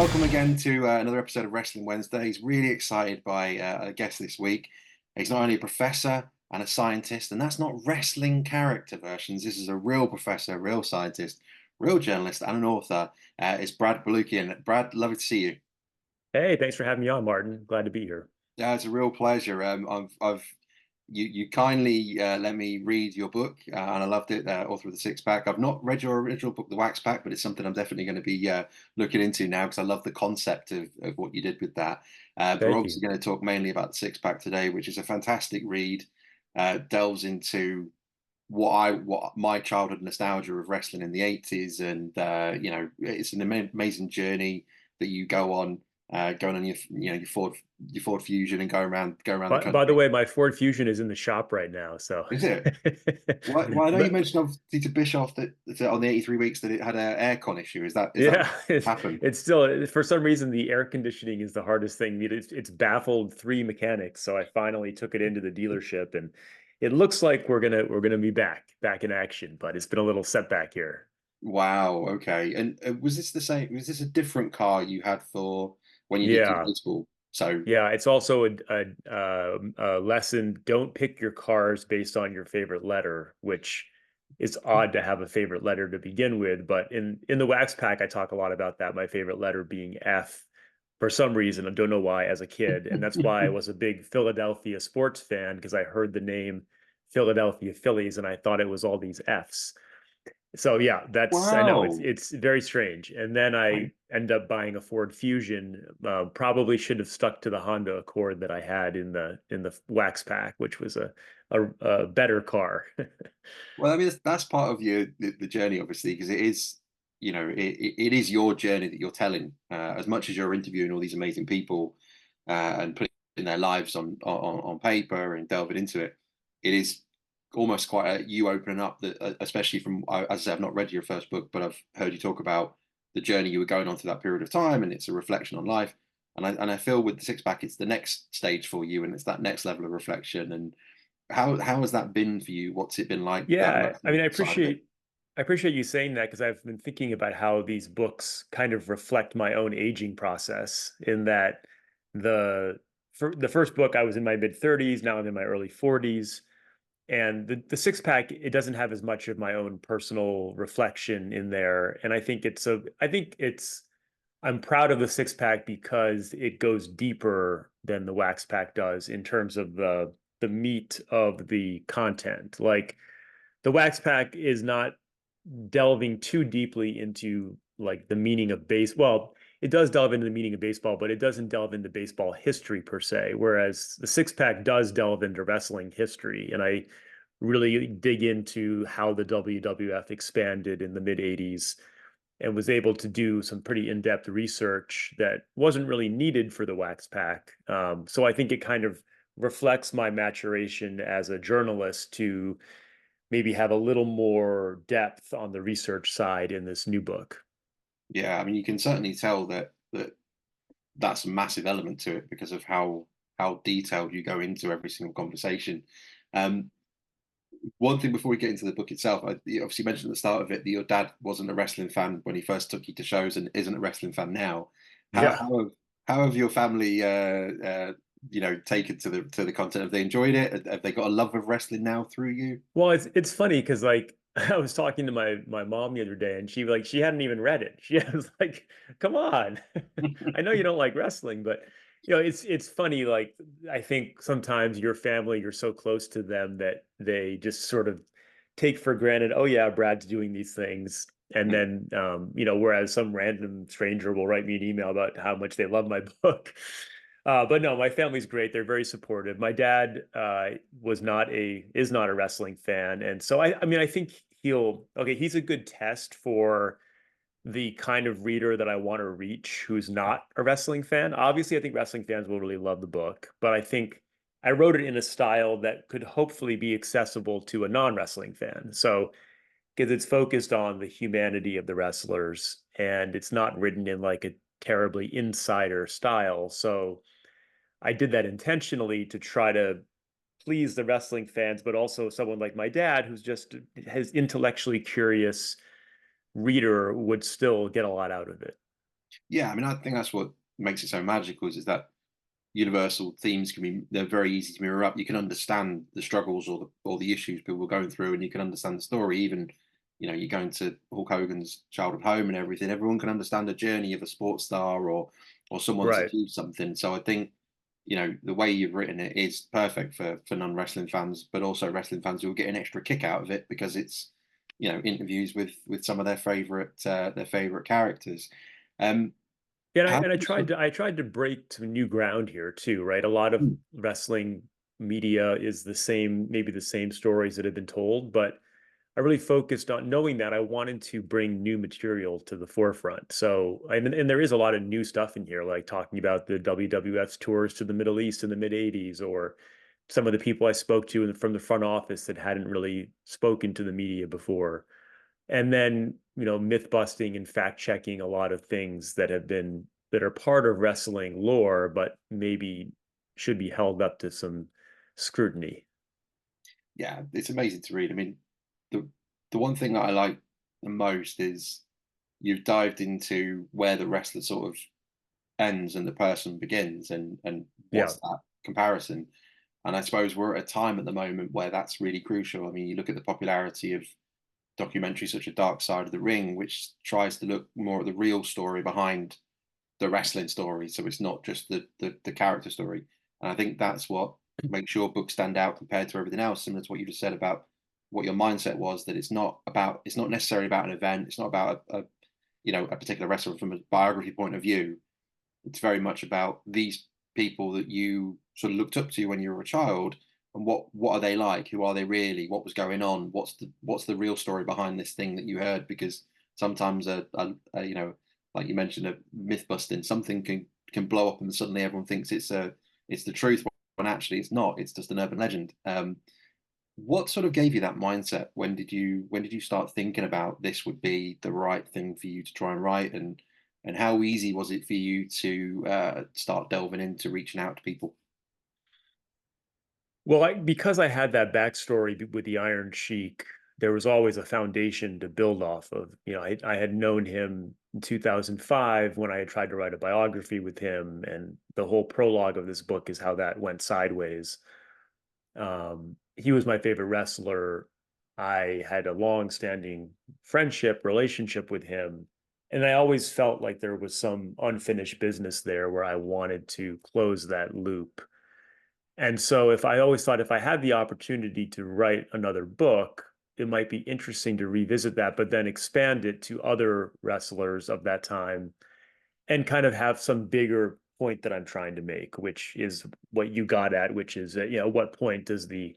welcome again to another episode of Wrestling Wednesdays. Really excited by a guest this week. He's not only a professor and a scientist, and that's not wrestling character versions. This is a real professor, a real scientist, real journalist, and an author. It's Brad Balukjian. Brad, lovely to see you. Hey, thanks for having me on, Martin. Glad to be here. Yeah, it's a real pleasure. You kindly let me read your book, and I loved it. Author of the Six Pack. I've not read your original book, The Wax Pack, but it's something I'm definitely going to be looking into now because I love the concept of what you did with that. But we're Thank obviously you. going to talk mainly about the Six Pack today, which is a fantastic read. Delves into what my childhood nostalgia of wrestling in the 80s, and it's an amazing journey that you go on. Going on your Ford Fusion and go around the By the country. way, my Ford Fusion is in the shop right now. So, Is it? Well, I know you but mentioned obviously to Bischoff that on the 83 weeks that it had an aircon issue. Is that what yeah, it's happened? it's still for some reason the air conditioning is the hardest thing. It's baffled three mechanics. So I finally took it into the dealership, and it looks like we're gonna be back in action. But it's been a little setback here. Wow. Okay. And was this the same? Was this a different car you had for when you lived in Yeah, high school? So yeah. It's also a lesson. Don't pick your cars based on your favorite letter, which it's odd to have a favorite letter to begin with. But in the Wax Pack, I talk a lot about that. My favorite letter being F for some reason. I don't know why as a kid, and that's why I was a big Philadelphia sports fan because I heard the name Philadelphia Phillies and I thought it was all these Fs. So yeah, that's I know it's wow. it's very strange. And then I end up buying a Ford Fusion. Probably should have stuck to the Honda Accord that I had in the Wax Pack, which was a better car. Well, I mean, that's part of the journey, obviously, because it is, it is your journey that you're telling. As much as you're interviewing all these amazing people and putting their lives on paper and delving into it, it is almost quite you opening up that, especially from, as I said, I've not read your first book, but I've heard you talk about the journey you were going on through that period of time, and it's a reflection on life. And I feel with the Six Pack, it's the next stage for you, and it's that next level of reflection. And how has that been for you? What's it been like, that Yeah, I wrestling mean, I side of it? appreciate I appreciate you saying that because I've been thinking about how these books kind of reflect my own aging process in that the for the first book I was in my mid 30s, now I'm in my early 40s. And the six pack, it doesn't have as much of my own personal reflection in there. And I think it's I'm proud of the six pack because it goes deeper than the wax pack does in terms of the meat of the content. Like the wax pack is not delving too deeply into like the meaning of base. Well, it does delve into the meaning of baseball, but it doesn't delve into baseball history per se. Whereas the six pack does delve into wrestling history, and I really dig into how the WWF expanded in the mid '80s and was able to do some pretty in-depth research that wasn't really needed for the wax pack. So I think it kind of reflects my maturation as a journalist to maybe have a little more depth on the research side in this new book. Yeah, I mean, you can certainly tell that's a massive element to it because of how detailed you go into every single conversation. Um, One thing before we get into the book itself, you obviously mentioned at the start of it that your dad wasn't a wrestling fan when he first took you to shows and isn't a wrestling fan now. How Yeah. how have how have your family taken to the content? Have they enjoyed it? Have they got a love of wrestling now through you? Well, it's funny because like I was talking to my mom the other day and she hadn't even read it. She was like, "Come on. I know you don't like wrestling, but it's funny like I think sometimes your family you're so close to them that they just sort of take for granted, oh yeah, Brad's doing these things. And then whereas some random stranger will write me an email about how much they love my book. But no, my family's great. They're very supportive. My dad is not a wrestling fan, and so I mean I think he's a good test for the kind of reader that I want to reach who's not a wrestling fan. Obviously, I think wrestling fans will really love the book, but I think I wrote it in a style that could hopefully be accessible to a non-wrestling fan. So because it's focused on the humanity of the wrestlers and it's not written in like a terribly insider style. So I did that intentionally to try to please the wrestling fans, but also someone like my dad, who's just his intellectually curious reader would still get a lot out of it. Yeah, I mean, I think that's what makes it so magical is that universal themes can be they're very easy to mirror up. You can understand the struggles or the issues people are going through, and you can understand the story. Even you go into Hulk Hogan's childhood home and everything. Everyone can understand the journey of a sports star or someone that's Right. achieved something. So I think the way you've written it is perfect for non wrestling fans, but also wrestling fans who will get an extra kick out of it because it's interviews with some of their favorite characters. Um, And I how and I do you tried to I tried to break to new ground here too, right? A lot of Hmm, wrestling media is the same, maybe the same stories that have been told, but I really focused on knowing that I wanted to bring new material to the forefront. So, and there is a lot of new stuff in here, like talking about the WWF's tours to the Middle East in the mid '80s, or some of the people I spoke to from the front office that hadn't really spoken to the media before. And then, myth busting and fact checking a lot of things that are part of wrestling lore, but maybe should be held up to some scrutiny. Yeah, it's amazing to read. I mean, the the one thing that I like the most is you've dived into where the wrestler sort of ends and the person begins, and Yeah. what's that comparison. And I suppose we're at a time at the moment where that's really crucial. I mean, you look at the popularity of documentaries such as Dark Side of the Ring, which tries to look more at the real story behind the wrestling story. So it's not just the character story. And I think that's what makes your book stand out compared to everything else, similar to what you just said about what your mindset was, that it's not necessarily about an event, it's not about a particular wrestler from a biography point of view. It's very much about these people that you sort of looked up to when you were a child, and what are they like? Who are they really? What was going on? What's the real story behind this thing that you heard? Because sometimes like you mentioned, a myth busting, something can blow up and suddenly everyone thinks it's the truth when actually it's not. It's just an urban legend. What sort of gave you that mindset? When did you start thinking about this would be the right thing for you to try and write, and how easy was it for you to start delving into reaching out to people? Well, because I had that backstory with the Iron Sheik, there was always a foundation to build off of. I had known him in 2005 when I had tried to write a biography with him, and the whole prologue of this book is how that went sideways. He was my favorite wrestler. I had a long-standing relationship with him, and I always felt like there was some unfinished business there where I wanted to close that loop. And so if I always thought if I had the opportunity to write another book, it might be interesting to revisit that, but then expand it to other wrestlers of that time and kind of have some bigger point that I'm trying to make, which is what you got at, which is what point does the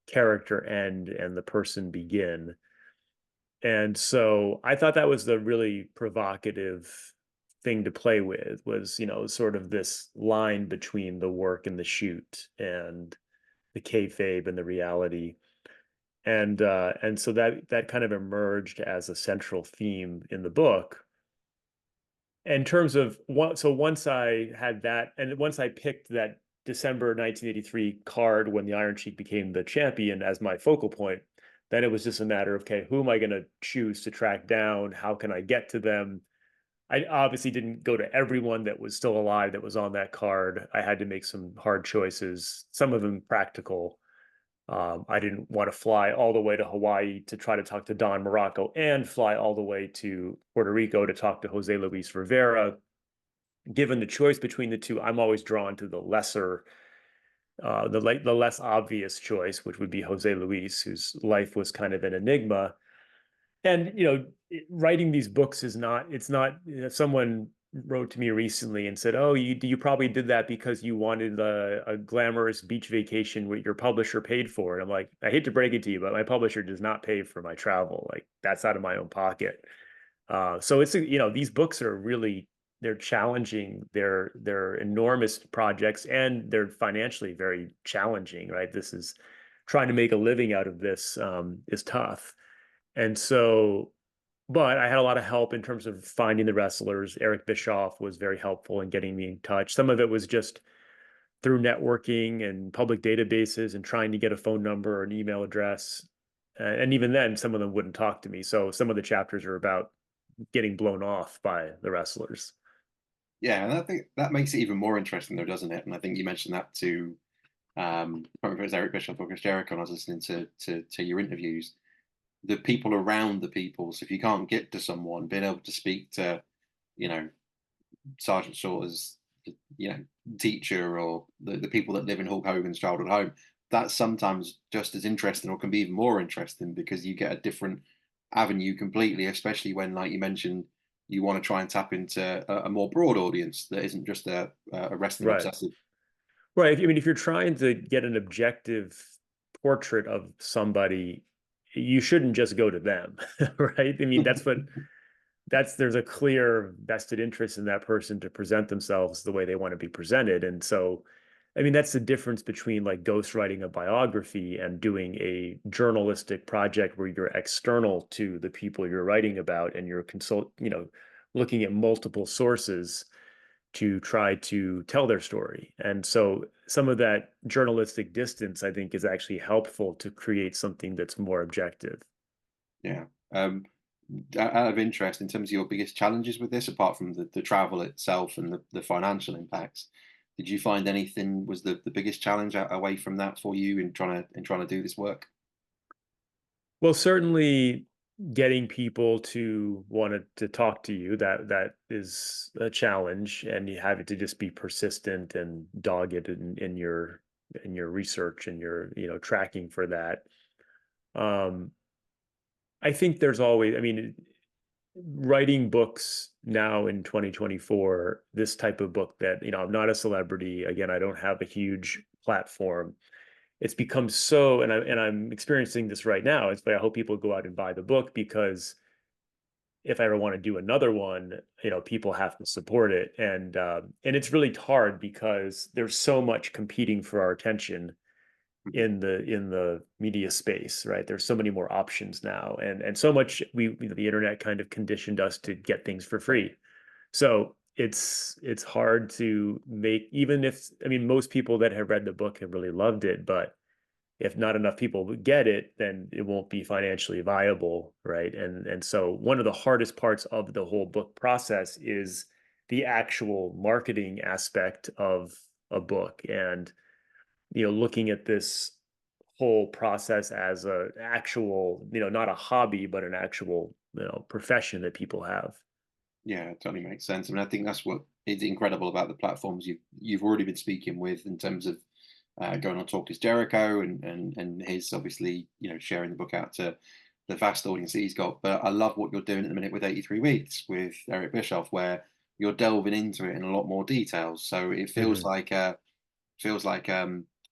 character end and the person begin? And so I thought that was the really provocative thing to play with was, sort of this line between the work and the shoot and the kayfabe and the reality. And so that kind of emerged as a central theme in the book. In terms of what, so once I had that, and once I picked that December 1983 card when the Iron Sheik became the champion as my focal point, then it was just a matter of, okay, who am I going to choose to track down? How can I get to them? I obviously didn't go to everyone that was still alive that was on that card. I had to make some hard choices, some of them practical. I didn't want to fly all the way to Hawaii to try to talk to Don Morocco and fly all the way to Puerto Rico to talk to Jose Luis Rivera. Given the choice between the two, I'm always drawn to the the less obvious choice, which would be Jose Luis, whose life was kind of an enigma. And writing these books is not. It's not. Someone wrote to me recently and said, "Oh, you probably did that because you wanted a glamorous beach vacation with your publisher paid for." And I'm like, I hate to break it to you, but my publisher does not pay for my travel. Like that's out of my own pocket. So it's these books are really they're challenging. They're enormous projects and they're financially very challenging. Right? This is trying to make a living out of this is tough. And so, but I had a lot of help in terms of finding the wrestlers. Eric Bischoff was very helpful in getting me in touch. Some of it was just through networking and public databases and trying to get a phone number or an email address. And even then, some of them wouldn't talk to me. So some of the chapters are about getting blown off by the wrestlers. Yeah, and I think that makes it even more interesting, though, doesn't it? And I think you mentioned that to I can't remember if it was Eric Bischoff or Chris Jericho, and I was listening to your interviews. The people around the people. So if you can't get to someone, being able to speak to, you know, Sergeant Slaughter's, you know, teacher, or the people that live in Hulk Hogan's childhood home, that's sometimes just as interesting, or can be even more interesting, because you get a different avenue completely, especially when, like you mentioned, you want to try and tap into a more broad audience that isn't just a wrestling Right. obsessive. Right. I mean, if you're trying to get an objective portrait of somebody, you shouldn't just go to them, right? I mean, there's a clear vested interest in that person to present themselves the way they want to be presented. And so, I mean, that's the difference between like ghostwriting a biography and doing a journalistic project where you're external to the people you're writing about, and you're looking at multiple sources to try to tell their story. And so some of that journalistic distance, I think, is actually helpful to create something that's more objective. Yeah. Out of interest, in terms of your biggest challenges with this, apart from the travel itself and the financial impacts, did you find anything was the biggest challenge away from that for you in trying to do this work? Well, certainly getting people to want to talk to you, that is a challenge, and you have to just be persistent and dogged in your research and your tracking for that. Um, I think there's always, I mean, writing books now in 2024, this type of book that, I'm not a celebrity. Again, I don't have a huge platform. It's become so, and I'm experiencing this right now. It's why I hope people go out and buy the book, because if I ever want to do another one, people have to support it. And it's really hard because there's so much competing for our attention Mhm. in the media space, right? There's so many more options now, and so much the internet kind of conditioned us to get things for free. So it's hard to make, even if, I mean, most people that have read the book have really loved it, but if not enough people get it, then it won't be financially viable, right? And so one of the hardest parts of the whole book process is the actual marketing aspect of a book, and looking at this whole process as a actual, not a hobby, but an actual, profession that people have. Yeah, it totally makes sense. I mean, I think that's what is incredible about the platforms you've already been speaking with, in terms of going on Talk is Jericho, and his, obviously, sharing the book out to the vast audience that he's got. But I love what you're doing at the minute with 83 Weeks with Eric Bischoff, where you're delving into it in a lot more details. So it feels Hmm. like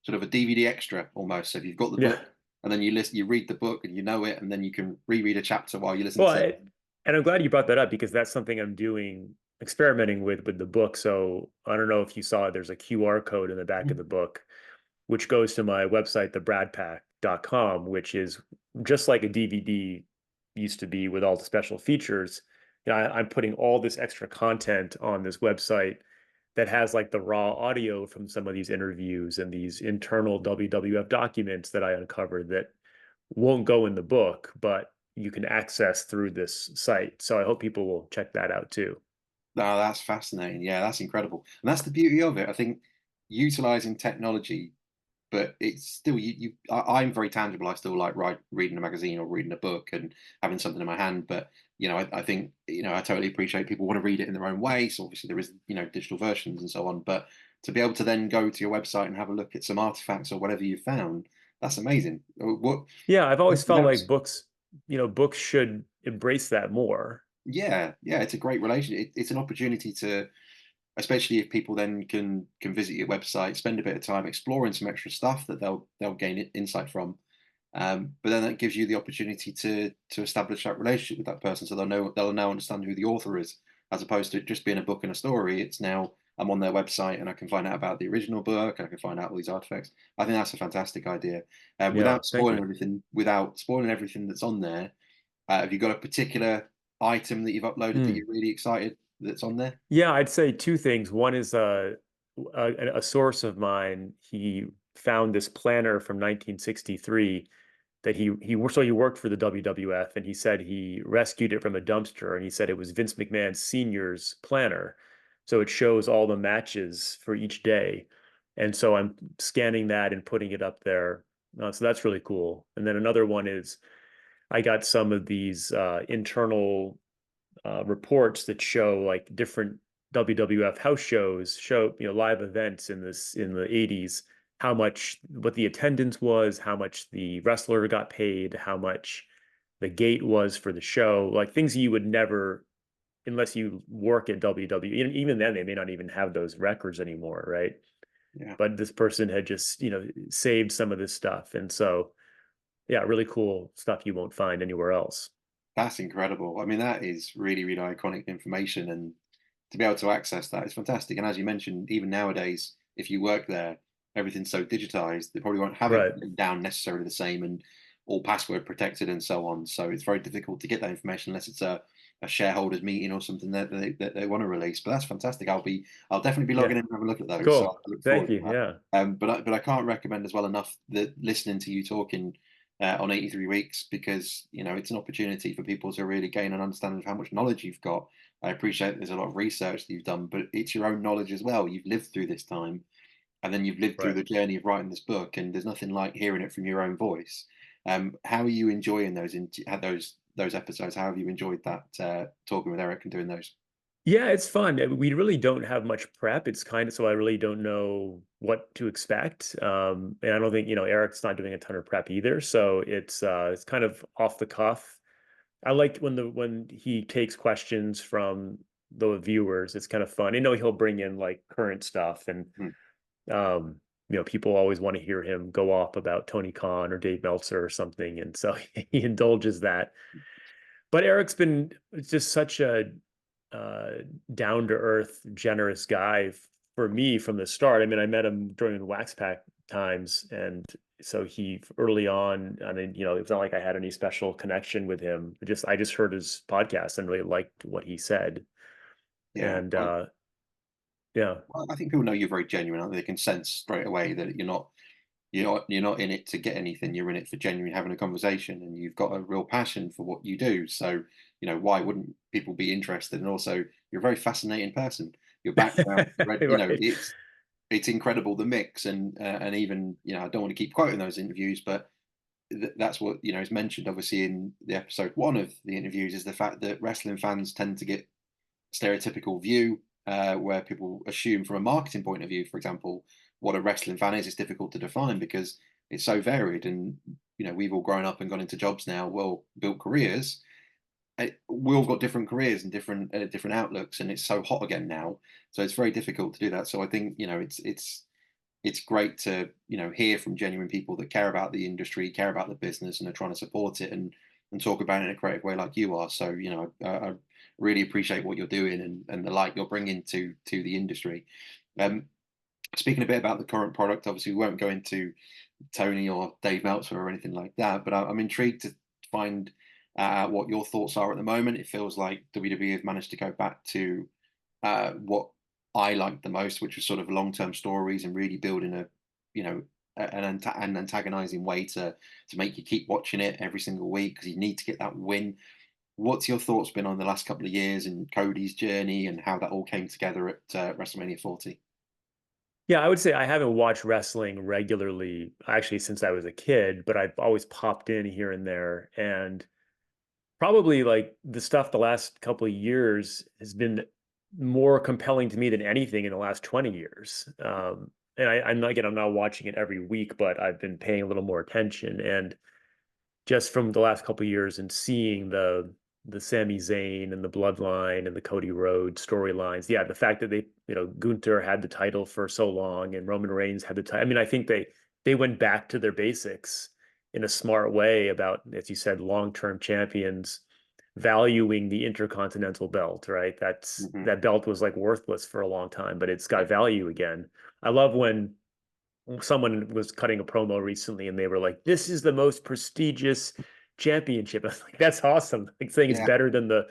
sort of a DVD extra almost. So if you've got the Yeah. book, and then you read the book and you know it, and then you can reread a chapter while you listen Well, to. and I'm glad you brought that up, because that's something I'm doing, experimenting with the book. So I don't know if you saw it, there's a QR code in the back of the book, which goes to my website, thebradpack.com, which is just like a DVD used to be with all the special features. I'm putting all this extra content on this website that has like the raw audio from some of these interviews and these internal WWF documents that I uncovered that won't go in the book, but you can access through this site. So I hope people will check that out too. No, that's fascinating. Yeah, that's incredible. And that's the beauty of it. I think utilizing technology, but it's still I'm very tangible. I still like reading a magazine or reading a book and having something in my hand. But I think, I totally appreciate people want to read it in their own way. So obviously there is, digital versions and so on. But to be able to then go to your website and have a look at some artifacts or whatever you found, that's amazing. What Yeah, I've always felt without like books should embrace that more. Yeah, yeah, it's a great relation. It's an opportunity to, especially if people then can visit your website, spend a bit of time exploring some extra stuff that they'll gain insight from. But then that gives you the opportunity to establish that relationship with that person, so they'll now understand who the author is, as opposed to it just being a book and a story. It's now, I'm on their website and I can find out about the original book, and I can find out all these artifacts. I think that's a fantastic idea. Yeah, thank you. Without spoiling everything that's on there, have you got a particular item that you've uploaded that Hmm. you're really excited that's on there? Yeah, I'd say two things. One is a source of mine. He found this planner from 1963 that he worked for the WWF, and he said he rescued it from a dumpster, and he said it was Vince McMahon Sr.'s planner. So it shows all the matches for each day. And so I'm scanning that and putting it up there. So that's really cool. And then another one is I got some of these internal reports that show like different WWF house shows, show live events in the 80s, how much what the attendance was, how much the wrestler got paid, how much the gate was for the show, like things you would never unless you work at WWE. Even then, they may not even have those records anymore, right? Yeah. But this person had just saved some of this stuff, and so yeah, really cool stuff you won't find anywhere else. That's incredible. I mean, that is really, really iconic information, and to be able to access that is fantastic. And as you mentioned, even nowadays, if you work there, everything's so digitized, they probably won't have it Right. written down necessarily the same and all password protected and so on. So it's very difficult to get that information unless it's a shareholders meeting or something that they want to release. But that's fantastic. I'll definitely be logging Yeah. in and having a look at those. So Cool. I look Thank forward you. to Yeah. that. But I can't recommend as well enough that listening to you talking on 83 weeks, because it's an opportunity for people to really gain an understanding of how much knowledge you've got. I appreciate there's a lot of research that you've done, but it's your own knowledge as well. You've lived through this time, and then you've lived through Right. the journey of writing this book, and there's nothing like hearing it from your own voice. How are you enjoying those episodes? How have you enjoyed that talking with Eric and doing those? Yeah, it's fun. We really don't have much prep. It's kind of so I really don't know what to expect. And I don't think, Eric's not doing a ton of prep either. So it's kind of off the cuff. I liked when he takes questions from the viewers. It's kind of fun. I know he'll bring in like current stuff and Mm, um, people always want to hear him go off about Tony Khan or Dave Meltzer or something. And so he indulges that. But Eric's been just such a uh, down to earth, generous guy for me from the start. I mean, I met him during the Wax Pack times, and so he early on. I mean, it's not like I had any special connection with him. I just heard his podcast and really liked what he said, yeah. and yeah, Well, I think people know you're very genuine, aren't they? They can sense straight away that you're not in it to get anything. You're in it for genuine having a conversation, and you've got a real passion for what you do. So, why wouldn't people be interested? And also, you're a very fascinating person. Your background, right, it's incredible, the mix, and even I don't want to keep quoting those interviews, but that's what is mentioned obviously in the episode one of the interviews, is the fact that wrestling fans tend to get stereotypical view, where people assume from a marketing point of view, for example, what a wrestling fan is difficult to define because it's so varied. And we've all grown up and gone into jobs now, well built careers. We all got different careers and different outlooks, and it's so hot again now. So it's very difficult to do that. So I think it's great to hear from genuine people that care about the industry, care about the business, and are trying to support it and talk about it in a creative way like you are. So I really appreciate what you're doing and the light you're bringing to the industry. Um, Speaking a bit about the current product, obviously we won't go into Tony or Dave Meltzer or anything like that, but I'm intrigued to find what your thoughts are at the moment. It feels like WWE have managed to go back to what I liked the most, which was sort of long-term stories and really building you know, an antagonizing way to make you keep watching it every single week because you need to get that win. What's your thoughts been on the last couple of years and Cody's journey and how that all came together at WrestleMania 40? yeah. I would say I haven't watched wrestling regularly actually since I was a kid, but I've always popped in here and there, and probably like the stuff the last couple of years has been more compelling to me than anything in the last 20 years. And I'm not watching it every week, but I've been paying a little more attention. And just from the last couple of years and seeing the Sami Zayn and the Bloodline and the Cody Rhodes storylines, yeah, the fact that Gunther had the title for so long and Roman Reigns had the title. I mean, I think they went back to their basics in a smart way about, as you said, long-term champions valuing the intercontinental belt, right? Hmm. That belt was like worthless for a long time, but it's got value again. I love when someone was cutting a promo recently and they were like, "This is the most prestigious championship." I was like, "That's awesome!" Like saying it's Yeah, better than the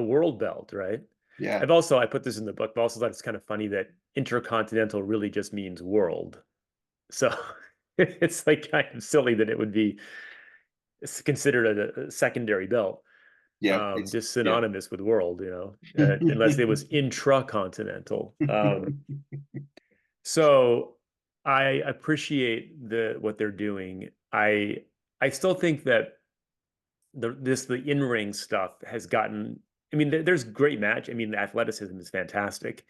world belt, right? yeah, I put this in the book, but also thought it's kind of funny that intercontinental really just means world. So it's like kind of silly that it would be considered a secondary belt. Yeah, it's just yeah. synonymous with world, unless it was intracontinental. So I appreciate what they're doing. I still think that the in-ring stuff has gotten. I mean, there's great match. I mean, the athleticism is fantastic,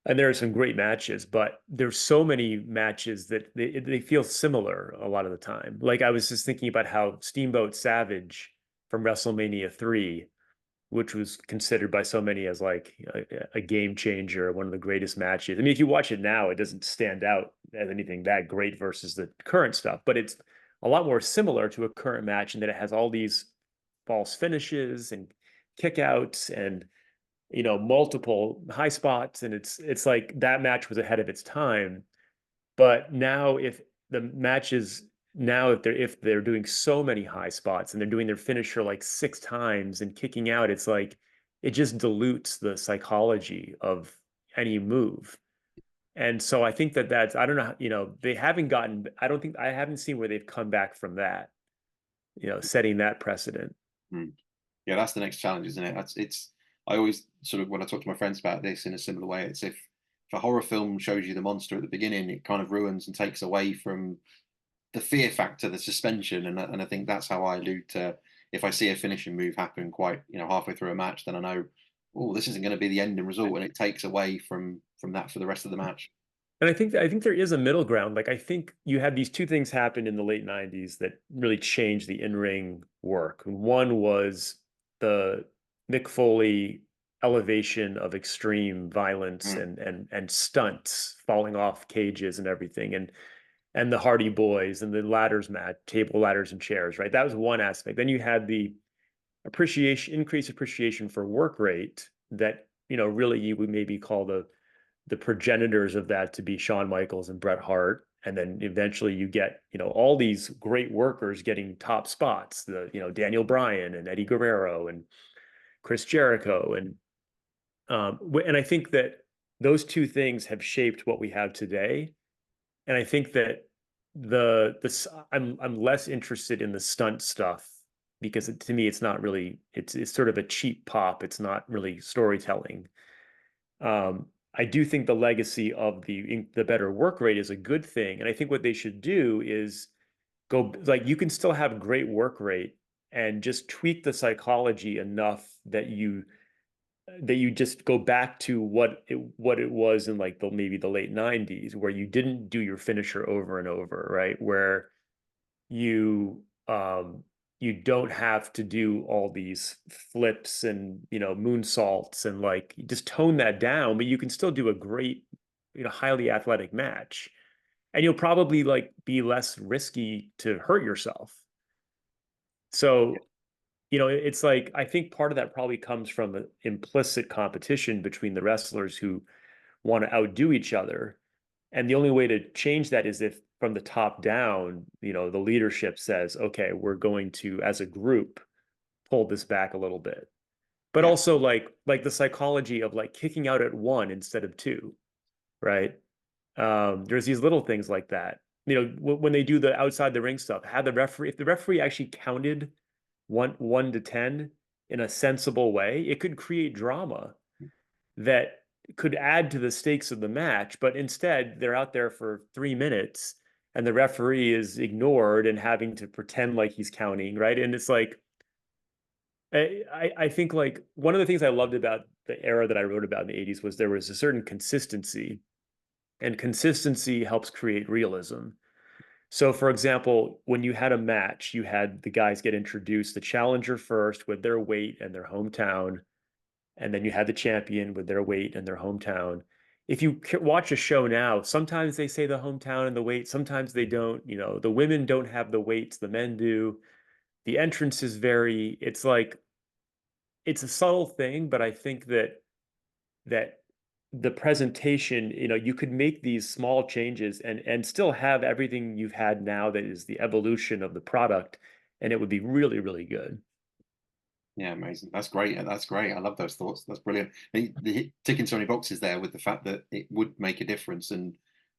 and there are some great matches, but there's so many matches that they feel similar a lot of the time. Like I was just thinking about how Steamboat Savage from WrestleMania 3, which was considered by so many as like a game changer, one of the greatest matches. I mean, if you watch it now, it doesn't stand out as anything that great versus the current stuff, but it's a lot more similar to a current match in that it has all these false finishes and kickouts and multiple high spots, and it's like that match was ahead of its time. But now if the matches now if they're doing so many high spots and they're doing their finisher like 6 times and kicking out, it's like it just dilutes the psychology of any move. And so I think that's, I don't know, they haven't gotten, I haven't seen where they've come back from that, setting that precedent. Yeah, that's the next challenge, isn't it? I always sort of, when I talk to my friends about this in a similar way, it's if a horror film shows you the monster at the beginning, it kind of ruins and takes away from the fear factor, the suspension, and I think that's how I allude to, if I see a finishing move happen quite halfway through a match, then I know, oh, this isn't going to be the ending result, and it takes away from that for the rest of the match. And I think there is a middle ground. Like I think you had these two things happen in the late 90s that really changed the in-ring work. One was the Mick Foley elevation of extreme violence Mm. and stunts, falling off cages and everything, and the Hardy Boys and the ladders match, table ladders and chairs, right? That was one aspect. Then you had the increased appreciation for work rate that, really you would maybe call the progenitors of that to be Shawn Michaels and Bret Hart. And then eventually you get, all these great workers getting top spots, Daniel Bryan and Eddie Guerrero and Chris Jericho. And I think that those two things have shaped what we have today. And I think that I'm less interested in the stunt stuff because to me, it's not really, it's sort of a cheap pop. It's not really storytelling. I do think the legacy of the better work rate is a good thing. And I think what they should do is go, like, you can still have great work rate and just tweak the psychology enough that you just go back to what it was in like maybe the late 90s, where you didn't do your finisher over and over, right? Where you you don't have to do all these flips and moonsaults, and like you just tone that down, but you can still do a great highly athletic match, and you'll probably like be less risky to hurt yourself. So it's like I think part of that probably comes from an implicit competition between the wrestlers who want to outdo each other. And the only way to change that is if from the top down, the leadership says, okay, we're going to, as a group, pull this back a little bit. But Yeah. also like the psychology of like kicking out at 1 instead of 2, right? There's these little things like that. When they do the outside the ring stuff, have the referee, if the referee actually counted 1 to 10 in a sensible way, it could create drama that could add to the stakes of the match. But instead, they're out there for 3 minutes and the referee is ignored and having to pretend like he's counting, right? And it's like, I think like one of the things I loved about the era that I wrote about in the 80s was there was a certain consistency, and consistency helps create realism. So, for example, when you had a match, you had the guys get introduced, the challenger first with their weight and their hometown, and then you had the champion with their weight and their hometown. If you watch a show now, sometimes they say the hometown and the weight, sometimes they don't. The women don't have the weights, the men do. The entrances vary. It's like it's a subtle thing, but I think that the presentation, you could make these small changes and still have everything you've had now that is the evolution of the product, and it would be really, really good. Yeah, amazing. That's great. That's great. I love those thoughts. That's brilliant. Ticking so many boxes there with the fact that it would make a difference, and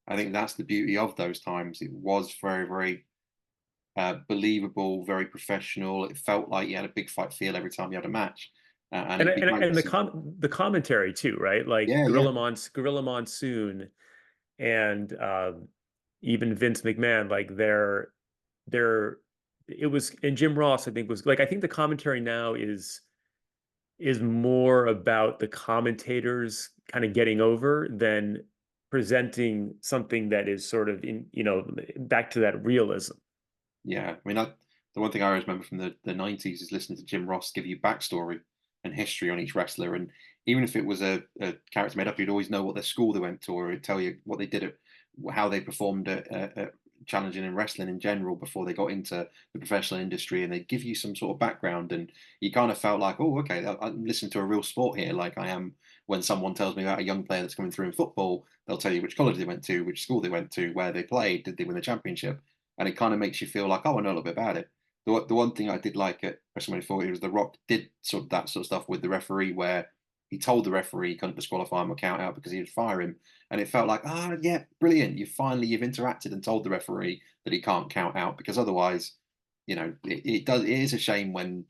I think that's the beauty of those times. It was very, very believable, very professional. It felt like you had a big fight feel every time you had a match, and And it'd be and, great to and see. the commentary too, right? Like Yeah, yeah, Gorilla Monsoon and even Vince McMahon, like they're it was, and Jim Ross, I think, was like, I think the commentary now is more about the commentators kind of getting over than presenting something that is sort of in, back to that realism. yeah. I mean, the one thing I always remember from the '90s is listening to Jim Ross give you backstory and history on each wrestler, and even if it was a character made up, you'd always know what their school they went to, or it'd tell you what they did at how they performed at challenging and wrestling in general before they got into the professional industry, and they give you some sort of background, and you kind of felt like, oh, okay, I'm listening to a real sport here, like I am when someone tells me about a young player that's coming through in football. They'll tell you which college they went to, which school they went to, where they played, did they win the championship, and it kind of makes you feel like, oh, I know a little bit about it. The one thing I did like at WrestleMania 40 was The Rock did sort of that sort of stuff with the referee, where he told the referee he couldn't disqualify him or count out because he would fire him, and it felt like, ah, yeah, brilliant. You've interacted and told the referee that he can't count out, because otherwise, it is a shame when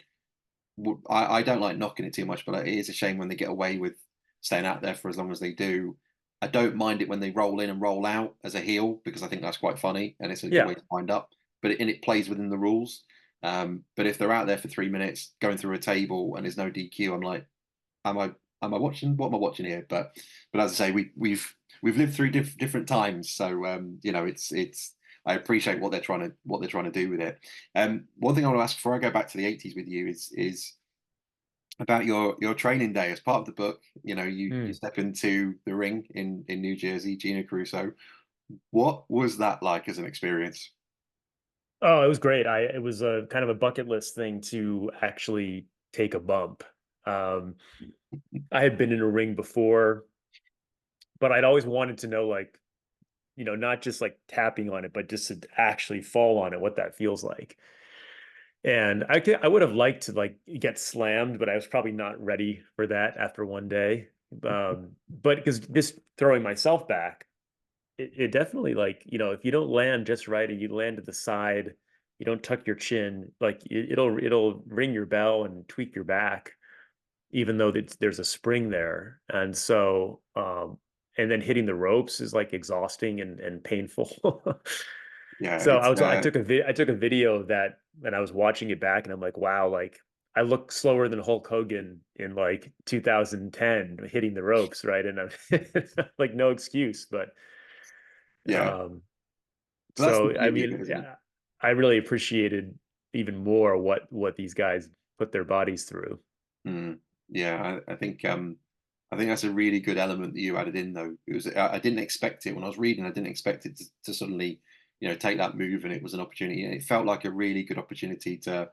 I don't like knocking it too much, but it is a shame when they get away with staying out there for as long as they do. I don't mind it when they roll in and roll out as a heel, because I think that's quite funny and it's a good Yeah. way to wind up. But it plays within the rules. But if they're out there for 3 minutes going through a table and there's no DQ, I'm like, am I am I watching? What am I watching here? But as I say, we've lived through different times, so it's I appreciate what they're trying to do with it. One thing I want to ask before I go back to the '80s with you is about your training day. As part of the book, you Hmm. step into the ring in New Jersey, Gina Crusoe. What was that like as an experience? Oh, it was great. It was a kind of a bucket list thing to actually take a bump. Um, I had been in a ring before, but I'd always wanted to know, like, not just like tapping on it, but just to actually fall on it, what that feels like. And I would have liked to like get slammed, but I was probably not ready for that after one day. But because just throwing myself back, it definitely, like, if you don't land just right and you land to the side, you don't tuck your chin, like it'll ring your bell and tweak your back, even though there's a spring there. And so, and then hitting the ropes is like exhausting and painful. Yeah, So it's I took a video of that and I was watching it back and I'm like, wow, like I look slower than Hulk Hogan in like 2010 hitting the ropes, right? And I'm like, no excuse, but yeah, um but that's the so I beauty of it, mean, isn't it? yeah, I really appreciated even more what these guys put their bodies through. Mm, yeah, I think that's a really good element that you added in, though. It was I didn't expect it when I was reading. I didn't expect it to suddenly, take that move, and it was an opportunity. And it felt like a really good opportunity to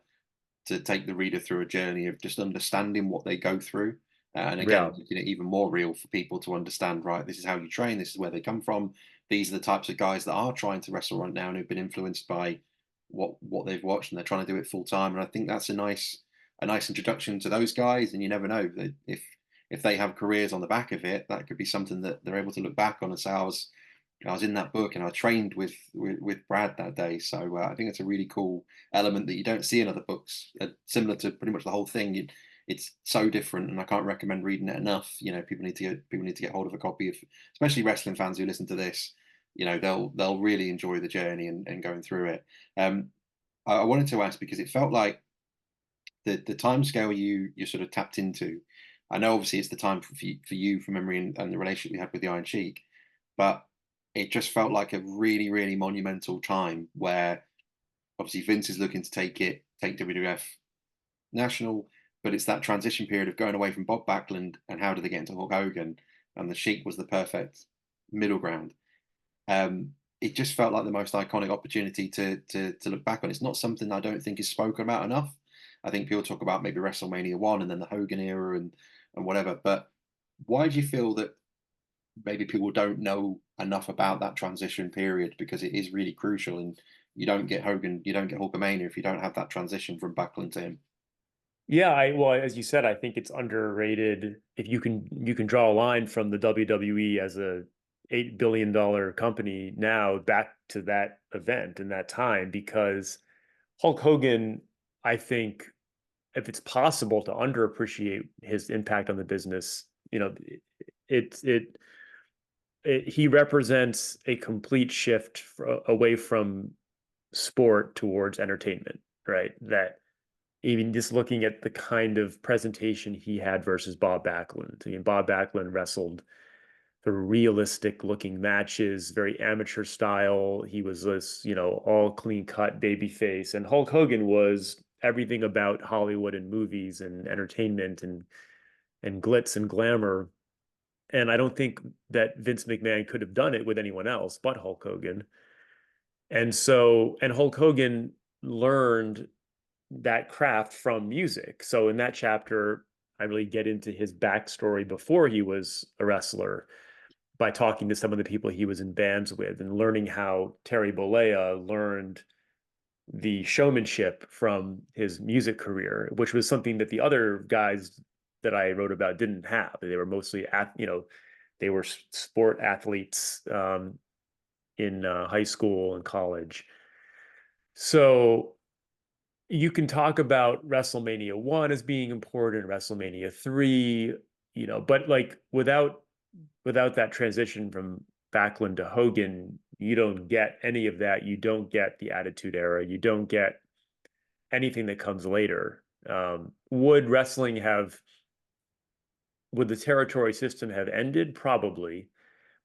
take the reader through a journey of just understanding what they go through, and again, Yeah. making it even more real for people to understand. Right, this is how you train. This is where they come from. These are the types of guys that are trying to wrestle right now and who've been influenced by what they've watched, and they're trying to do it full time. And I think that's a nice introduction to those guys. And you never know that if they have careers on the back of it, that could be something that they're able to look back on and say, I was in that book and I trained with Brad that day. So I think it's a really cool element that you don't see in other books, similar to pretty much the whole thing. It's so different, and I can't recommend reading it enough. People need to get hold of a copy of, especially wrestling fans who listen to this. They'll really enjoy the journey and going through it. Um, I wanted to ask because it felt like the time scale you sort of tapped into. I know obviously it's the time for you from memory, and the relationship you had with the Iron Sheik, but it just felt like a really, really monumental time where obviously Vince is looking to take WWF national, but it's that transition period of going away from Bob Backlund and how do they get into Hulk Hogan, and the Sheik was the perfect middle ground. It just felt like the most iconic opportunity to look back on. It's not something I don't think is spoken about enough. I think people talk about maybe WrestleMania 1 and then the Hogan era and whatever, but why do you feel that maybe people don't know enough about that transition period, because it is really crucial, and you don't get Hulkamania if you don't have that transition from Backlund to him. Yeah, well, as you said, I think it's underrated. If you can draw a line from the WWE as a $8 billion company now back to that event and that time, because Hulk Hogan, I think, if it's possible to underappreciate his impact on the business, it it, he represents a complete shift away from sport towards entertainment, right? That even just looking at the kind of presentation he had versus Bob Backlund. I mean, Bob Backlund wrestled the realistic looking matches, very amateur style. He was this, all clean cut baby face. And Hulk Hogan was everything about Hollywood and movies and entertainment and glitz and glamour. And I don't think that Vince McMahon could have done it with anyone else but Hulk Hogan. And Hulk Hogan learned that craft from music. So in that chapter, I really get into his backstory before he was a wrestler by talking to some of the people he was in bands with and learning how Terry Bollea learned the showmanship from his music career, which was something that the other guys that I wrote about didn't have. They were mostly they were sport athletes in high school and college. So you can talk about WrestleMania 1 as being important, WrestleMania 3, but like without that transition from Backlund to Hogan, you don't get any of that. You don't get the Attitude Era. You don't get anything that comes later. Would the territory system have ended? Probably,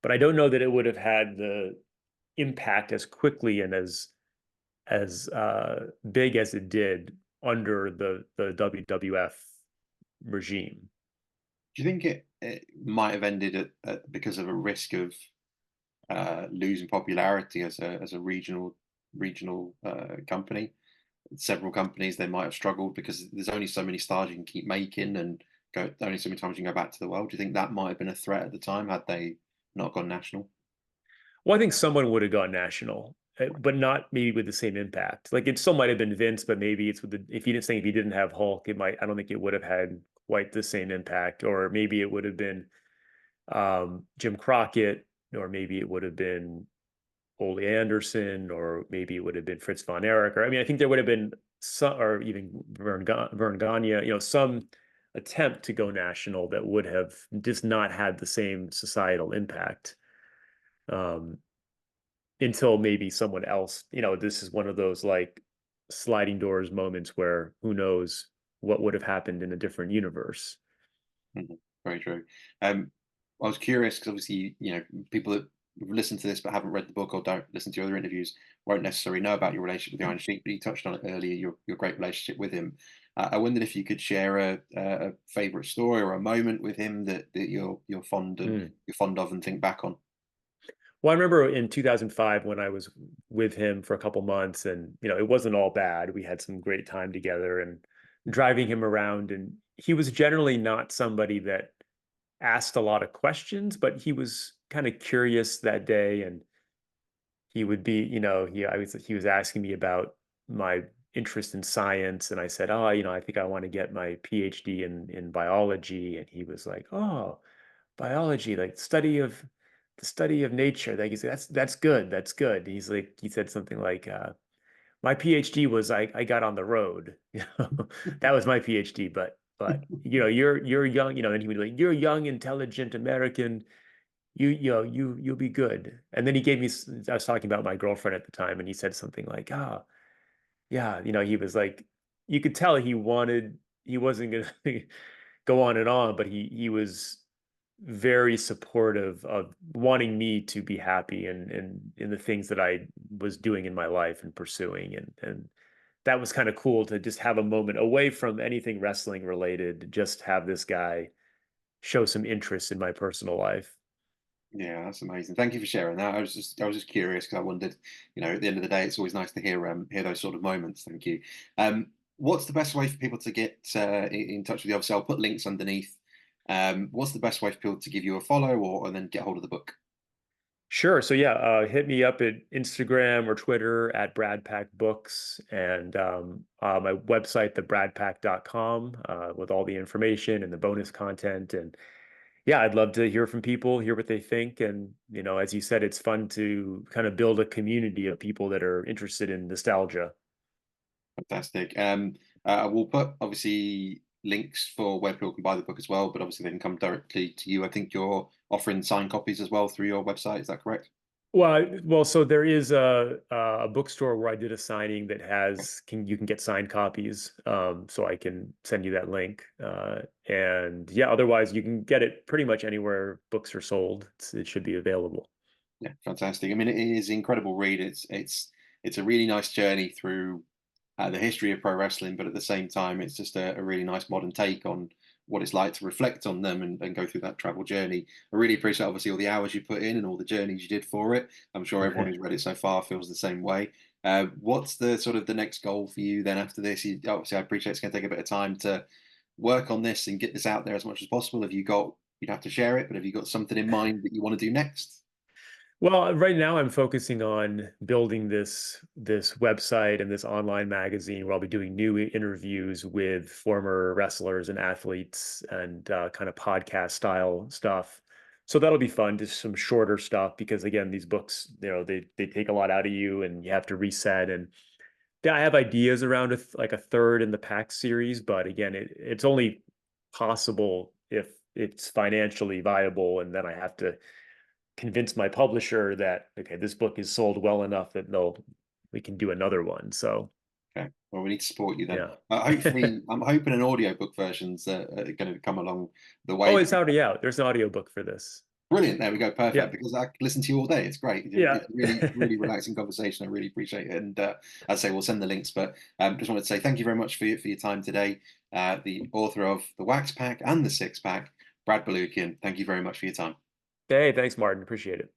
but I don't know that it would have had the impact as quickly and as big as it did under the WWF regime. Do you think it might have ended because of a risk of losing popularity as a regional company? Several companies, they might have struggled because there's only so many stars you can keep making, and only so many times you can go back to the world. Do you think that might have been a threat at the time had they not gone national? Well, I think someone would have gone national, but not maybe with the same impact. Like it still might have been Vince, but maybe it's if he didn't have Hulk, it might. I don't think it would have had quite the same impact, or maybe it would have been Jim Crockett, or maybe it would have been Ole Anderson, or maybe it would have been Fritz von Erich, or I mean, I think there would have been some, or even Vern Gagne, some attempt to go national that would have just not had the same societal impact. Until maybe someone else, this is one of those like sliding doors moments where who knows what would have happened in a different universe. Very true. I was curious because obviously, people that listen to this but haven't read the book or don't listen to your other interviews won't necessarily know about your relationship with the Iron Sheik, but you touched on it earlier, your great relationship with him. I wondered if you could share a favorite story or a moment with him that you're fond of and think back on. Well, I remember in 2005 when I was with him for a couple months, and it wasn't all bad. We had some great time together and driving him around, and he was generally not somebody that asked a lot of questions, but he was kind of curious that day, and he would be, he was asking me about my interest in science, and I said, oh, I think I want to get my PhD in biology, and he was like, oh, biology, like the study of nature. Like he said, that's good, that's good. He said something like, my PhD was I got on the road, that was my PhD, but you're young, and he would be like, you're young, intelligent American. You'll be good. And then he gave me, I was talking about my girlfriend at the time, and he said something like, ah, yeah, he was like, you could tell he wasn't gonna go on and on, but he was very supportive of wanting me to be happy and in the things that I was doing in my life and pursuing. And that was kind of cool to just have a moment away from anything wrestling related, just have this guy show some interest in my personal life. Yeah, that's amazing. Thank you for sharing that. I was just curious because I wondered, at the end of the day, it's always nice to hear those sort of moments. Thank you. What's the best way for people to get in touch with you? Obviously, I'll put links underneath. What's the best way for people to give you a follow and then get hold of the book? Sure. So yeah, hit me up at Instagram or Twitter at BradPack Books, and my website, thebradpack.com, with all the information and the bonus content. And yeah, I'd love to hear from people, hear what they think. And, as you said, it's fun to kind of build a community of people that are interested in nostalgia. Fantastic. We'll put obviously links for where people can buy the book as well, but obviously they can come directly to you. I think you're offering signed copies as well through your website. Is that correct? So there is a bookstore where I did a signing that you can get signed copies. So I can send you that link. And yeah, otherwise you can get it pretty much anywhere books are sold. It should be available. Yeah, fantastic. I mean, it is an incredible read. It's a really nice journey through the history of pro wrestling, but at the same time, it's just a really nice modern take on what it's like to reflect on them and go through that travel journey. I really appreciate obviously all the hours you put in and all the journeys you did for it. I'm sure everyone who's read it so far feels the same way. What's the sort of the next goal for you then after this? Obviously, I appreciate it's going to take a bit of time to work on this and get this out there as much as possible. Have you got, you'd have to share it, but have you got something in mind that you want to do next? Well, right now I'm focusing on building this website and this online magazine where I'll be doing new interviews with former wrestlers and athletes and kind of podcast style stuff. So that'll be fun, just some shorter stuff because again, these books, they take a lot out of you and you have to reset. And yeah, I have ideas around like a third in the pack series, but again, it's only possible if it's financially viable, and then I have to convince my publisher that okay, this book is sold well enough that we can do another one. So Okay. Well, we need to support you then. yeah. Hopefully, I'm hoping an audiobook version's going to come along the Oh, way. it's already out. There's an audiobook for this. Brilliant. There we go. Yeah. Perfect. Because I could listen to you all day. It's great. Yeah. It's really, really relaxing conversation. I really appreciate it. And I'd say we'll send the links. But just wanted to say thank you very much for your time today. The author of The Wax Pack and The Six Pack, Brad Balukjian. Thank you very much for your time. Hey, thanks, Martin. Appreciate it.